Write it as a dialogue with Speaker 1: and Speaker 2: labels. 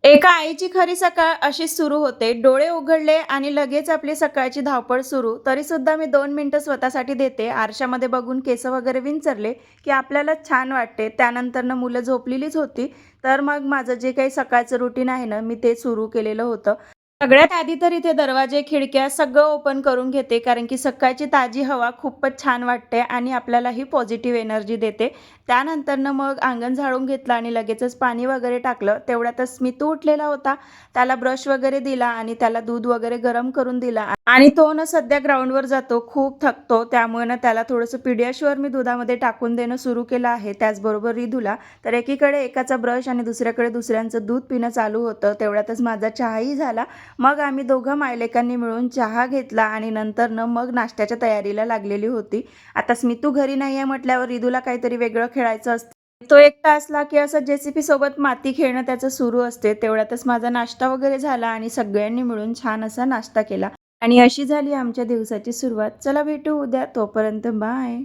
Speaker 1: एका आईची खरी सकाळ अशीच सुरू होते. डोळे उघडले आणि लगेच आपली सकाळची धावपळ सुरू. तरीसुद्धा मी 2 मिनिटं स्वतःसाठी देते. आरशामध्ये बघून केस वगैरे विंचरले, की आपल्याला छान वाटते. त्यानंतरनं मुलं झोपलेलीच होती. तर मग माझं जे काही सकाळचं रुटीन आहे ना, मी ते सुरू केलेलं होतं. सगळ्यात आधी तर इथे दरवाजे, खिडक्या सगळं ओपन करून घेते. कारण की सकाळची ताजी हवा खूपच छान वाटते आणि आपल्यालाही पॉझिटिव्ह एनर्जी देते. त्यानंतरनं मग अंगण झाडून घेतलं आणि लगेचच पाणी वगैरे टाकलं. तेवढ्यातच स्मितू उठलेला होता. त्याला ब्रश वगैरे दिला आणि त्याला दूध वगैरे गरम करून दिला आणि तो ना सध्या ग्राउंडवर जातो, खूप थकतो. त्यामुळे ना त्याला थोडंसं पीडियाश्युअर मी दुधामध्ये टाकून देणं सुरू केलं आहे. त्याचबरोबर रिधूला. तर एकीकडे एकाचा ब्रश आणि दुसऱ्याकडे दुसऱ्यांचं दूध पिणं चालू होतं. तेवढ्यातच माझा चहाही झाला. मग आम्ही दोघं मायलेकांनी मिळून चहा घेतला आणि नंतरनं मग नाश्त्याच्या तयारीला लागलेली होती. आता स्मितू घरी नाही आहे म्हटल्यावर रिधूला काहीतरी वेगळं खेळायचं असतं. तो एकटा असला की असं जेसीपी सोबत माती खेळणं त्याचं सुरू असते. तेवढ्यातच माझा नाश्ता वगैरे झाला आणि सगळ्यांनी मिळून छान असा नाश्ता केला आणि अशी झाली आमच्या दिवसाची सुरुवात. चला भेटू उद्या. तोपर्यंत बाय.